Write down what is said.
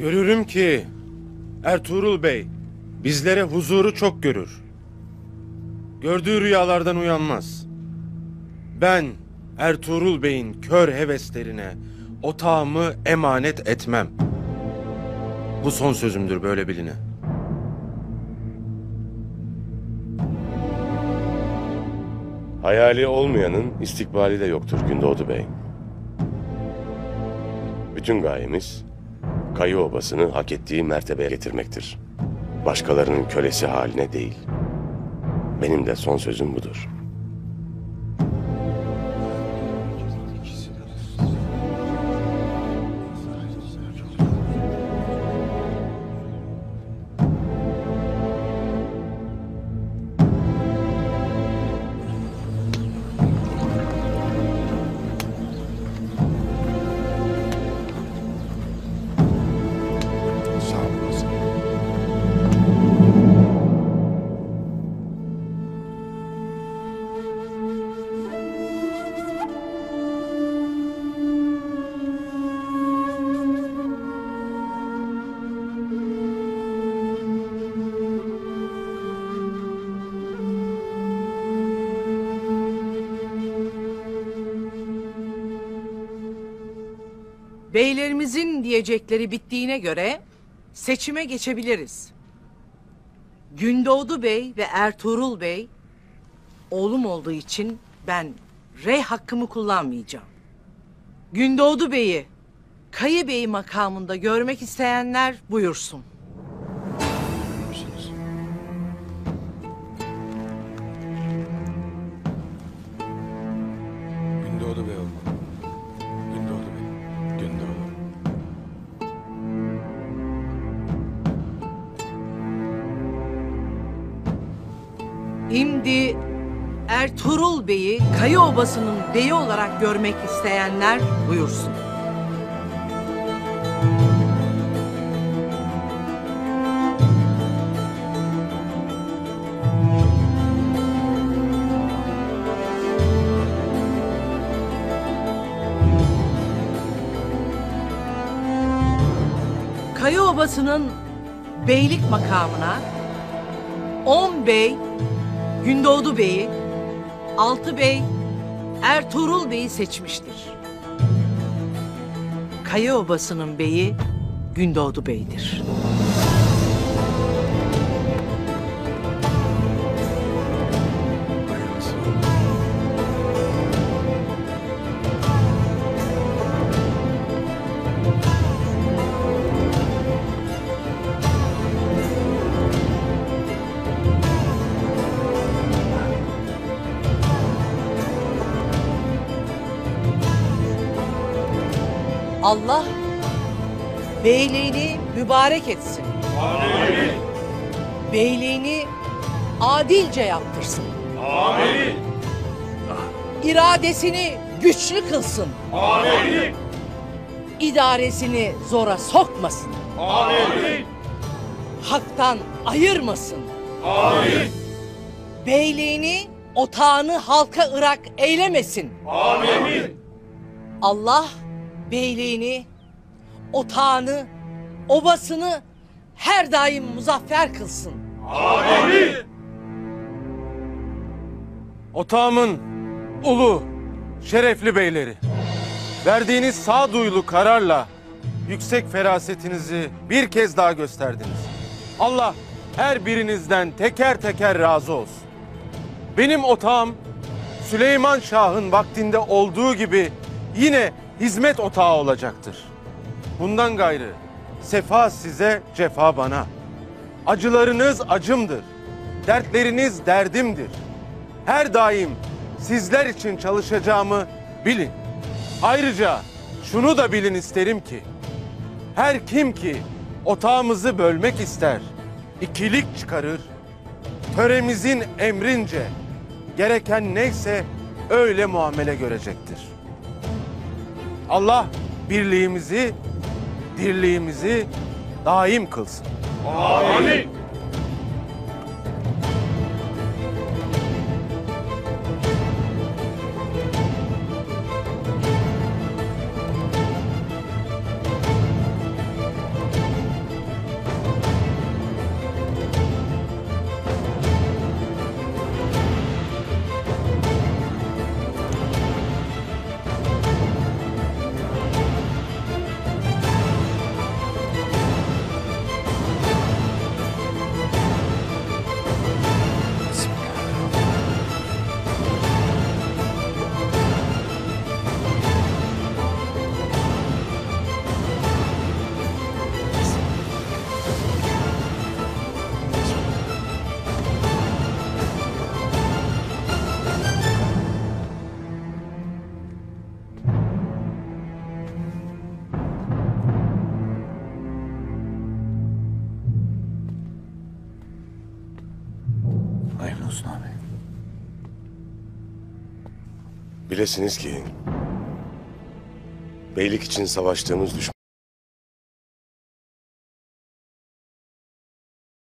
Görürüm ki Ertuğrul Bey bizlere huzuru çok görür. Gördüğü rüyalardan uyanmaz. Ben Ertuğrul Bey'in kör heveslerine otağımı emanet etmem. Bu son sözümdür, böyle biline. Hayali olmayanın istikbali de yoktur Gündoğdu Bey. Bütün gayemiz Kayı Obası'nı hak ettiği mertebeye getirmektir. Başkalarının kölesi haline değil. Benim de son sözüm budur. Beylerimizin diyecekleri bittiğine göre seçime geçebiliriz. Gündoğdu Bey ve Ertuğrul Bey oğlum olduğu için ben rey hakkımı kullanmayacağım. Gündoğdu Bey'i Kayı Bey makamında görmek isteyenler buyursun. Gündoğdu Bey olmalı. Gündoğdu Bey. Gündoğdu. Şimdi Ertuğrul Bey'i Kayı Obası'nın beyi olarak görmek isteyenler buyursun. Kayı Obası'nın beylik makamına 10 bey Gündoğdu Bey'i, 6 bey Ertuğrul Bey'i seçmiştir. Kayı Obası'nın beyi Gündoğdu Bey'dir. Allah beyliğini mübarek etsin. Amin. Beyliğini adilce yaptırsın. Amin. İradesini güçlü kılsın. Amin. İdaresini zora sokmasın. Amin. Haktan ayırmasın. Amin. Beyliğini, otağını halka ırak eylemesin. Amin. Allah beyliğini, otağını, obasını her daim muzaffer kılsın. Amin. Otağımın ulu, şerefli beyleri, verdiğiniz sağduyulu kararla yüksek ferasetinizi bir kez daha gösterdiniz. Allah her birinizden teker teker razı olsun. Benim otağım Süleyman Şah'ın vaktinde olduğu gibi yine hizmet otağı olacaktır. Bundan gayrı sefa size, cefa bana. Acılarınız acımdır, dertleriniz derdimdir. Her daim sizler için çalışacağımı bilin. Ayrıca şunu da bilin isterim ki, her kim ki otağımızı bölmek ister, ikilik çıkarır, töremizin emrince gereken neyse öyle muamele görecektir. Allah birliğimizi, dirliğimizi daim kılsın. Amin. Bilesiniz ki beylik için savaştığımız düşman